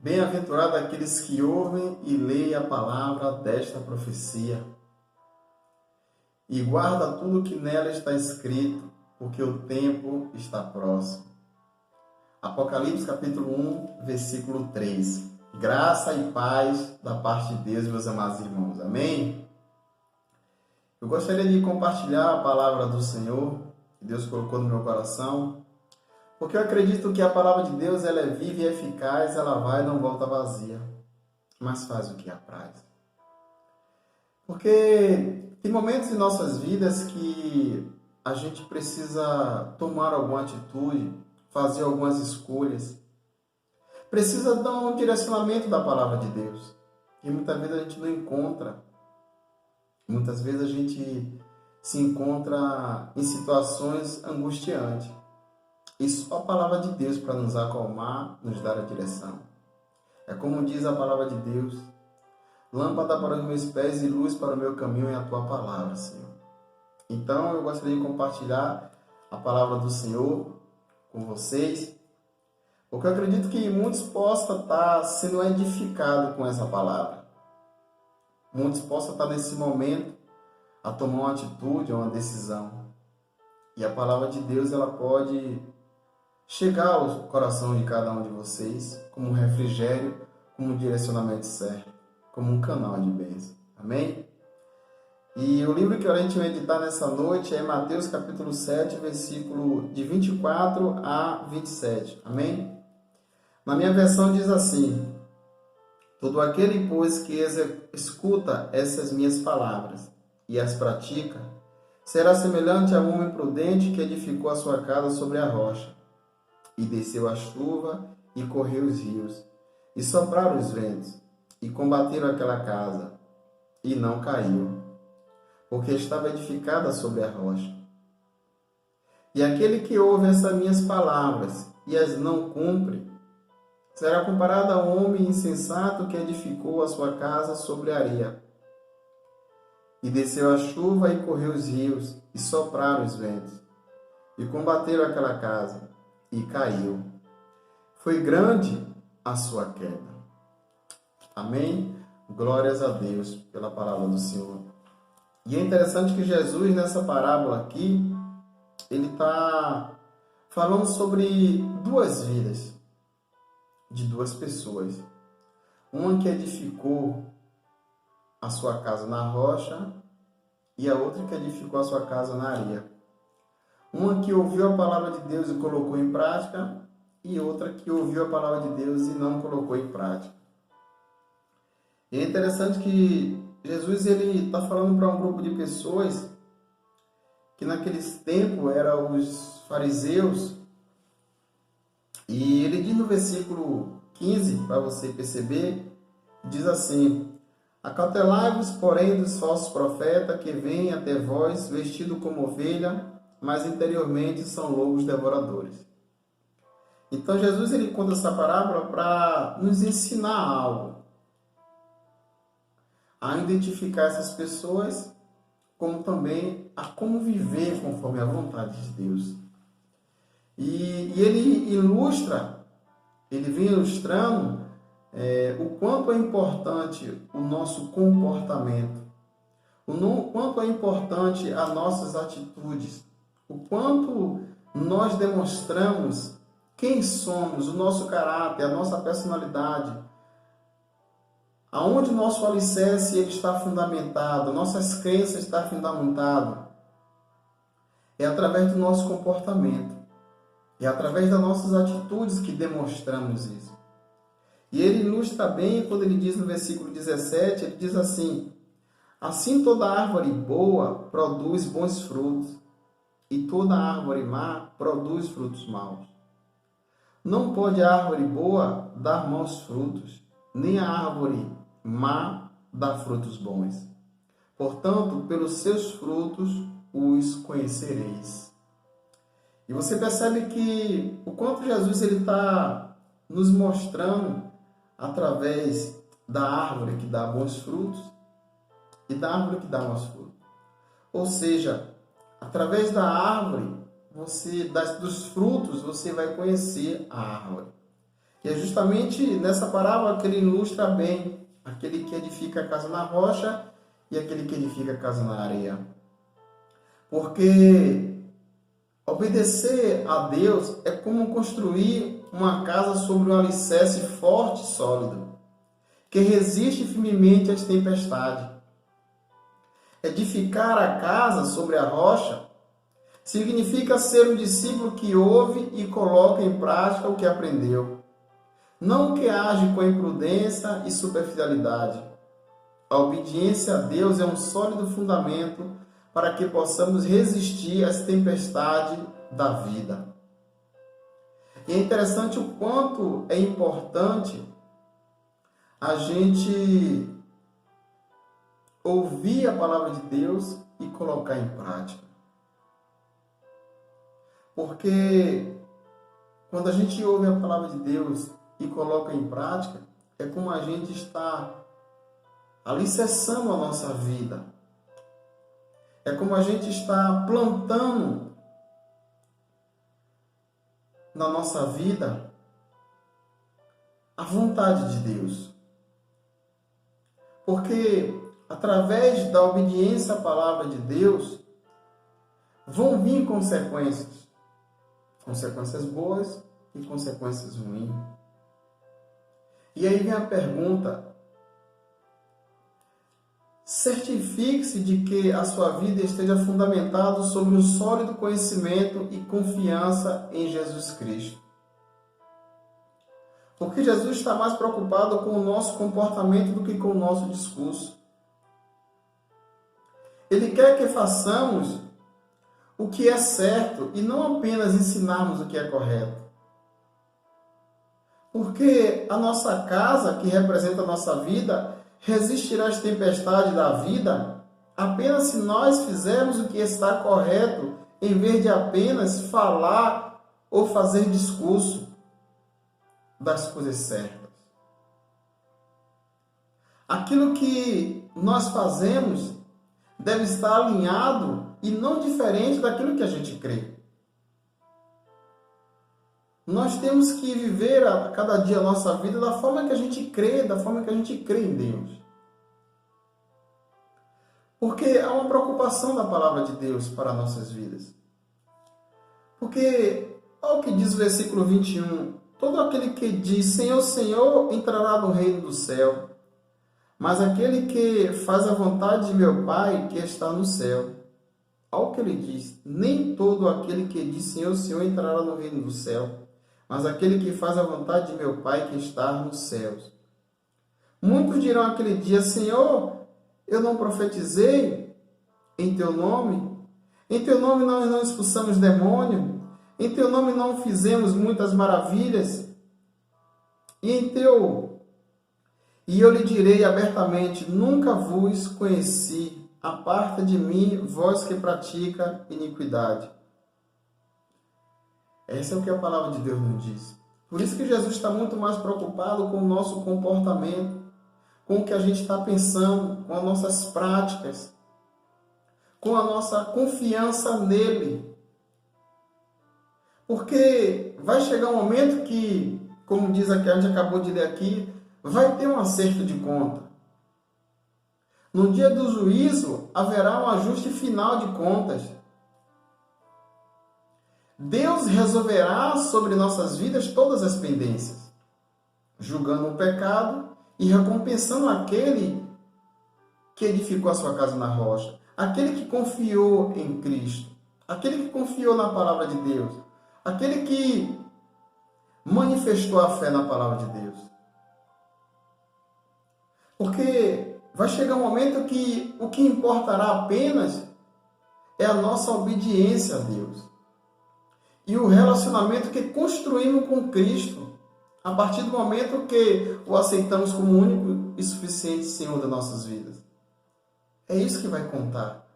Bem-aventurado aqueles que ouvem e leem a palavra desta profecia e guarda tudo que nela está escrito, porque o tempo está próximo. Apocalipse capítulo 1, versículo 3. Graça e paz da parte de Deus, meus amados irmãos. Amém? Eu gostaria de compartilhar a palavra do Senhor que Deus colocou no meu coração, porque eu acredito que a palavra de Deus ela é viva e eficaz, ela vai e não volta vazia, mas faz o que apraz. Porque tem momentos em nossas vidas que a gente precisa tomar alguma atitude, fazer algumas escolhas. Precisa dar um direcionamento da palavra de Deus. E muitas vezes a gente não encontra. Muitas vezes a gente se encontra em situações angustiantes. E só a palavra de Deus para nos acalmar, nos dar a direção. É como diz a palavra de Deus: lâmpada para os meus pés e luz para o meu caminho é a tua palavra, Senhor. Então eu gostaria de compartilhar a palavra do Senhor com vocês, porque eu acredito que muitos possam estar sendo edificados com essa palavra. Muitos possam estar nesse momento a tomar uma atitude, uma decisão. E a palavra de Deus ela pode chegar ao coração de cada um de vocês como um refrigério, como um direcionamento certo, como um canal de bênção. Amém? E o livro que a gente vai meditar nessa noite é Mateus capítulo 7, versículo de 24 a 27. Amém? Na minha versão diz assim: todo aquele, pois, que escuta essas minhas palavras e as pratica, será semelhante a um homem prudente que edificou a sua casa sobre a rocha. E desceu a chuva, e correu os rios, e sopraram os ventos, e combateram aquela casa, e não caiu, porque estava edificada sobre a rocha. E aquele que ouve essas minhas palavras, e as não cumpre, será comparado a um homem insensato que edificou a sua casa sobre a areia. E desceu a chuva, e correu os rios, e sopraram os ventos, e combateram aquela casa, e caiu. Foi grande a sua queda. Amém? Glórias a Deus pela palavra do Senhor. E é interessante que Jesus, nessa parábola aqui, ele está falando sobre duas vidas de duas pessoas. Uma que edificou a sua casa na rocha e a outra que edificou a sua casa na areia. Uma que ouviu a palavra de Deus e colocou em prática, e outra que ouviu a palavra de Deus e não colocou em prática. E é interessante que Jesus está falando para um grupo de pessoas que naqueles tempos eram os fariseus, e ele diz no versículo 15, para você perceber, diz assim: acautelai-vos, porém, dos falsos profetas que vêm até vós vestidos como ovelha, mas interiormente são lobos devoradores. Então Jesus ele conta essa parábola para nos ensinar algo, a identificar essas pessoas, como também a como viver conforme a vontade de Deus. E ele ilustra, ele vem ilustrando o quanto é importante o nosso comportamento, o quanto é importante as nossas atitudes, o quanto nós demonstramos quem somos, o nosso caráter, a nossa personalidade, aonde o nosso alicerce ele está fundamentado, nossas crenças estão fundamentadas. É através do nosso comportamento, é através das nossas atitudes que demonstramos isso. E ele ilustra bem quando ele diz no versículo 17, ele diz assim: assim toda árvore boa produz bons frutos, e toda árvore má produz frutos maus. Não pode a árvore boa dar maus frutos, nem a árvore má dar frutos bons. Portanto, pelos seus frutos os conhecereis. E você percebe que o quanto Jesus está nos mostrando através da árvore que dá bons frutos e da árvore que dá maus frutos. Ou seja, através da árvore, dos frutos, você vai conhecer a árvore. E é justamente nessa parábola que ele ilustra bem aquele que edifica a casa na rocha e aquele que edifica a casa na areia. Porque obedecer a Deus é como construir uma casa sobre um alicerce forte e sólido, que resiste firmemente às tempestades. Edificar a casa sobre a rocha significa ser um discípulo que ouve e coloca em prática o que aprendeu, não que age com imprudência e superficialidade. A obediência a Deus é um sólido fundamento para que possamos resistir às tempestades da vida. E é interessante o quanto é importante a gente ouvir a palavra de Deus e colocar em prática. Porque quando a gente ouve a palavra de Deus e coloca em prática, é como a gente está alicerçando a nossa vida. É como a gente está plantando na nossa vida a vontade de Deus. Porque através da obediência à palavra de Deus, vão vir consequências. Consequências boas e consequências ruins. E aí vem a pergunta: certifique-se de que a sua vida esteja fundamentada sobre um sólido conhecimento e confiança em Jesus Cristo. Porque Jesus está mais preocupado com o nosso comportamento do que com o nosso discurso. Ele quer que façamos o que é certo e não apenas ensinarmos o que é correto. Porque a nossa casa, que representa a nossa vida, resistirá às tempestades da vida apenas se nós fizermos o que está correto, em vez de apenas falar ou fazer discurso das coisas certas. Aquilo que nós fazemos deve estar alinhado e não diferente daquilo que a gente crê. Nós temos que viver a cada dia a nossa vida da forma que a gente crê, da forma que a gente crê em Deus. Porque há uma preocupação da palavra de Deus para nossas vidas. Porque, olha o que diz o versículo 21, todo aquele que diz Senhor, Senhor, entrará no reino do céu, mas aquele que faz a vontade de meu Pai que está no céu. Olha o que ele diz, nem todo aquele que diz Senhor, Senhor, entrará no reino do céu, mas aquele que faz a vontade de meu Pai que está nos céus. Muitos dirão aquele dia, Senhor, eu não profetizei em teu nome? Em teu nome nós não expulsamos demônio? Em teu nome não fizemos muitas maravilhas? E eu lhe direi abertamente, nunca vos conheci, aparta de mim, vós que pratica iniquidade. Essa é o que a palavra de Deus nos diz. Por isso que Jesus está muito mais preocupado com o nosso comportamento, com o que a gente está pensando, com as nossas práticas, com a nossa confiança nele. Porque vai chegar um momento que, como diz aqui, a gente acabou de ler aqui, vai ter um acerto de conta. No dia do juízo, haverá um ajuste final de contas. Deus resolverá sobre nossas vidas todas as pendências, julgando o pecado e recompensando aquele que edificou a sua casa na rocha, aquele que confiou em Cristo, aquele que confiou na palavra de Deus, aquele que manifestou a fé na palavra de Deus. Porque vai chegar um momento que o que importará apenas é a nossa obediência a Deus. E o relacionamento que construímos com Cristo, a partir do momento que o aceitamos como único e suficiente Senhor das nossas vidas. É isso que vai contar.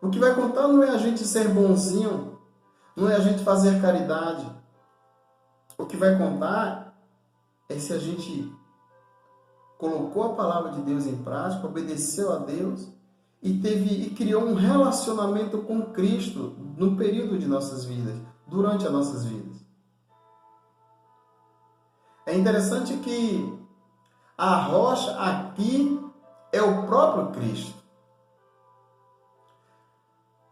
O que vai contar não é a gente ser bonzinho, não é a gente fazer caridade. O que vai contar é se a gente colocou a palavra de Deus em prática, obedeceu a Deus e criou um relacionamento com Cristo no período de nossas vidas, durante as nossas vidas. É interessante que a rocha aqui é o próprio Cristo.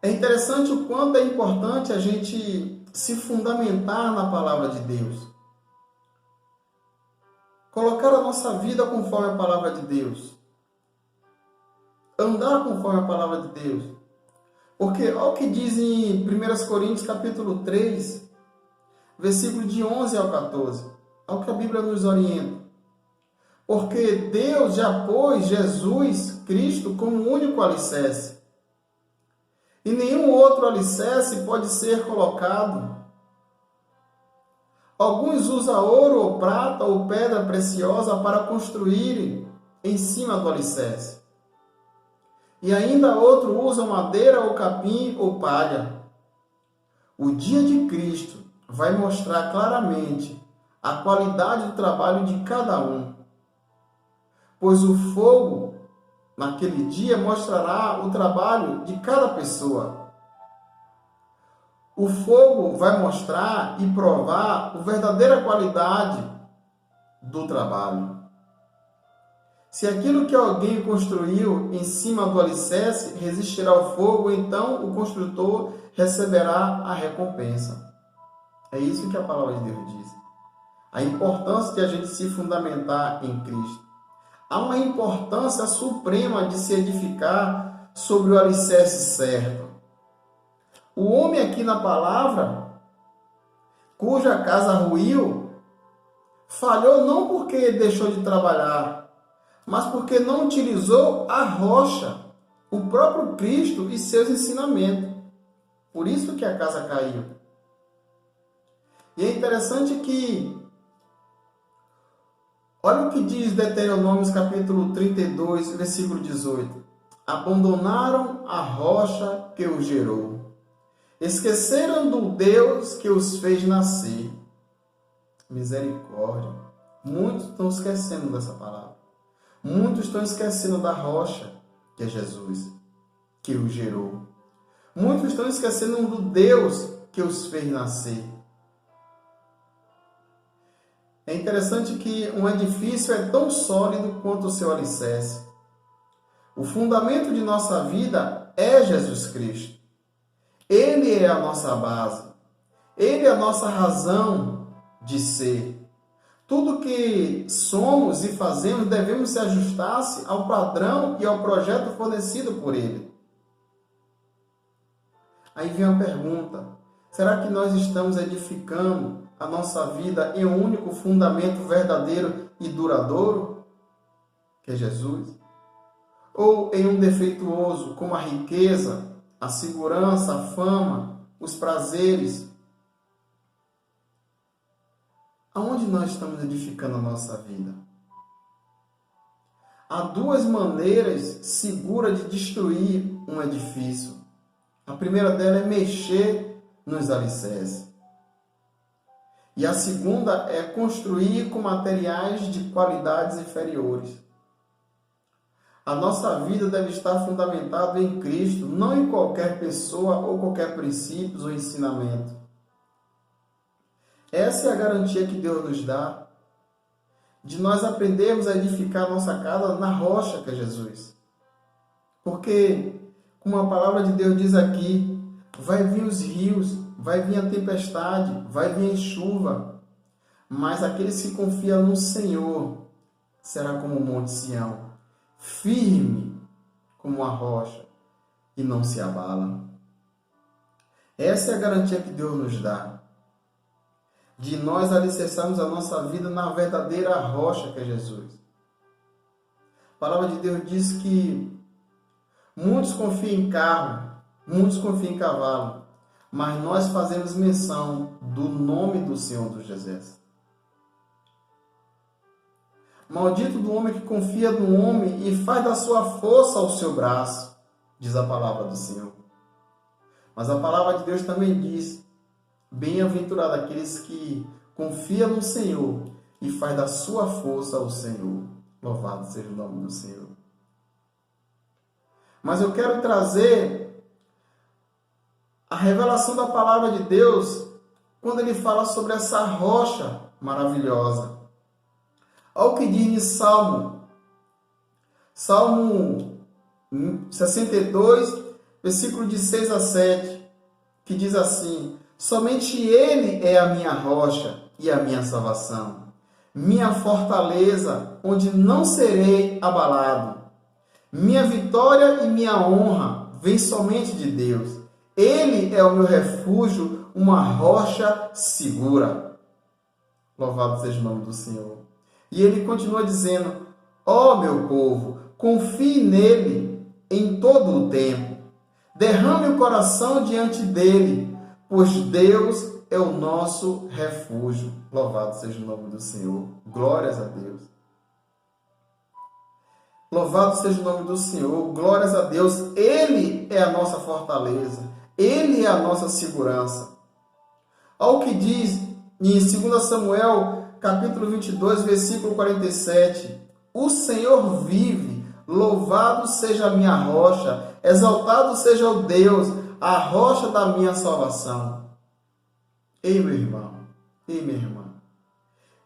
É interessante o quanto é importante a gente se fundamentar na palavra de Deus. Colocar a nossa vida conforme a palavra de Deus. Andar conforme a palavra de Deus. Porque olha o que diz em 1 Coríntios capítulo 3, versículo de 11 ao 14. Olha o que a Bíblia nos orienta. Porque Deus já pôs Jesus Cristo como único alicerce. E nenhum outro alicerce pode ser colocado. Alguns usam ouro ou prata ou pedra preciosa para construírem em cima do alicerce. E ainda outro usa madeira ou capim ou palha. O dia de Cristo vai mostrar claramente a qualidade do trabalho de cada um. Pois o fogo, naquele dia, mostrará o trabalho de cada pessoa. O fogo vai mostrar e provar a verdadeira qualidade do trabalho. Se aquilo que alguém construiu em cima do alicerce resistirá ao fogo, então o construtor receberá a recompensa. É isso que a palavra de Deus diz. A importância de a gente se fundamentar em Cristo. Há uma importância suprema de se edificar sobre o alicerce certo. O homem aqui na palavra, cuja casa ruiu, falhou não porque deixou de trabalhar, mas porque não utilizou a rocha, o próprio Cristo e seus ensinamentos. Por isso que a casa caiu. E é interessante que, olha o que diz Deuteronômio capítulo 32, versículo 18. Abandonaram a rocha que os gerou. Esqueceram do Deus que os fez nascer. Misericórdia. Muitos estão esquecendo dessa palavra. Muitos estão esquecendo da rocha, que é Jesus, que os gerou. Muitos estão esquecendo do Deus que os fez nascer. É interessante que um edifício é tão sólido quanto o seu alicerce. O fundamento de nossa vida é Jesus Cristo. Ele é a nossa base. Ele é a nossa razão de ser. Tudo que somos e fazemos devemos se ajustar-se ao padrão e ao projeto fornecido por Ele. Aí vem a pergunta: será que nós estamos edificando a nossa vida em um único fundamento verdadeiro e duradouro, que é Jesus? Ou em um defeituoso, como a riqueza, a segurança, a fama, os prazeres? Aonde nós estamos edificando a nossa vida? Há duas maneiras seguras de destruir um edifício. A primeira dela é mexer nos alicerces. E a segunda é construir com materiais de qualidades inferiores. A nossa vida deve estar fundamentada em Cristo, não em qualquer pessoa ou qualquer princípio ou ensinamento. Essa é a garantia que Deus nos dá, de nós aprendermos a edificar nossa casa na rocha que é Jesus. Porque, como a palavra de Deus diz aqui, vai vir os rios, vai vir a tempestade, vai vir a chuva, mas aqueles que confiam no Senhor será como o monte Sião, firme como a rocha e não se abala. Essa é a garantia que Deus nos dá, de nós alicerçarmos a nossa vida na verdadeira rocha que é Jesus. A palavra de Deus diz que muitos confiam em carro, muitos confiam em cavalo, mas nós fazemos menção do nome do Senhor dos Exércitos. Maldito do homem que confia no homem e faz da sua força o seu braço, diz a palavra do Senhor. Mas a palavra de Deus também diz: bem-aventurado aqueles que confiam no Senhor e faz da sua força o Senhor. Louvado seja o nome do Senhor. Mas eu quero trazer a revelação da palavra de Deus quando ele fala sobre essa rocha maravilhosa, Olha o que diz em Salmo 62, versículo de 6 a 7, que diz assim: somente Ele é a minha rocha e a minha salvação, minha fortaleza, onde não serei abalado. Minha vitória e minha honra vêm somente de Deus. Ele é o meu refúgio, uma rocha segura. Louvado seja o nome do Senhor. E ele continua dizendo: ó meu povo, confie nele em todo o tempo. Derrame o coração diante dele, pois Deus é o nosso refúgio. Louvado seja o nome do Senhor. Glórias a Deus. Louvado seja o nome do Senhor. Glórias a Deus. Ele é a nossa fortaleza. Ele é a nossa segurança. Olha o que diz em 2 Samuel, capítulo 22, versículo 47. O Senhor vive, louvado seja a minha rocha, exaltado seja o Deus, a rocha da minha salvação. Ei, meu irmão, ei, minha irmã,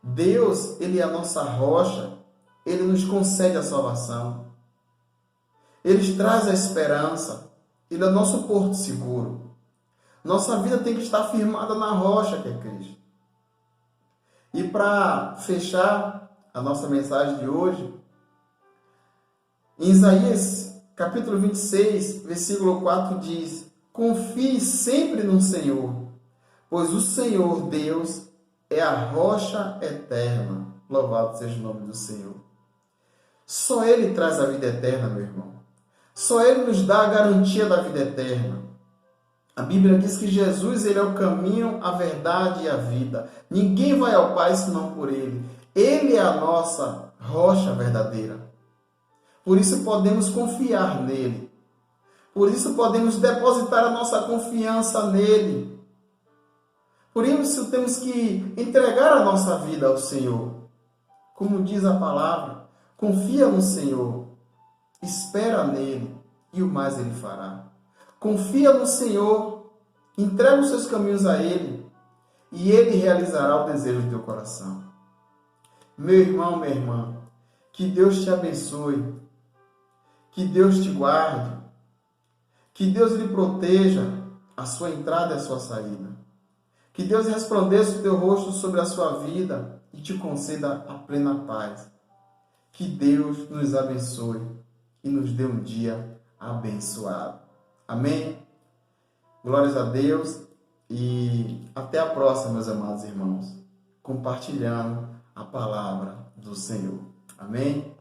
Deus, Ele é a nossa rocha, Ele nos concede a salvação, Ele traz a esperança, Ele é o nosso porto seguro. Nossa vida tem que estar firmada na rocha que é Cristo. E para fechar a nossa mensagem de hoje, em Isaías, capítulo 26, versículo 4 diz: confie sempre no Senhor, pois o Senhor Deus é a rocha eterna. Louvado seja o nome do Senhor. Só Ele traz a vida eterna, meu irmão. Só Ele nos dá a garantia da vida eterna. A Bíblia diz que Jesus, Ele é o caminho, a verdade e a vida. Ninguém vai ao Pai senão por Ele. Ele é a nossa rocha verdadeira. Por isso podemos confiar nele. Por isso podemos depositar a nossa confiança nele. Por isso temos que entregar a nossa vida ao Senhor. Como diz a palavra, confia no Senhor, espera nele e o mais Ele fará. Confia no Senhor, entrega os seus caminhos a Ele e Ele realizará o desejo do teu coração. Meu irmão, minha irmã, que Deus te abençoe, que Deus te guarde, que Deus lhe proteja a sua entrada e a sua saída. Que Deus resplandeça o teu rosto sobre a sua vida e te conceda a plena paz. Que Deus nos abençoe e nos dê um dia abençoado. Amém? Glórias a Deus e até a próxima, meus amados irmãos, compartilhando a palavra do Senhor. Amém?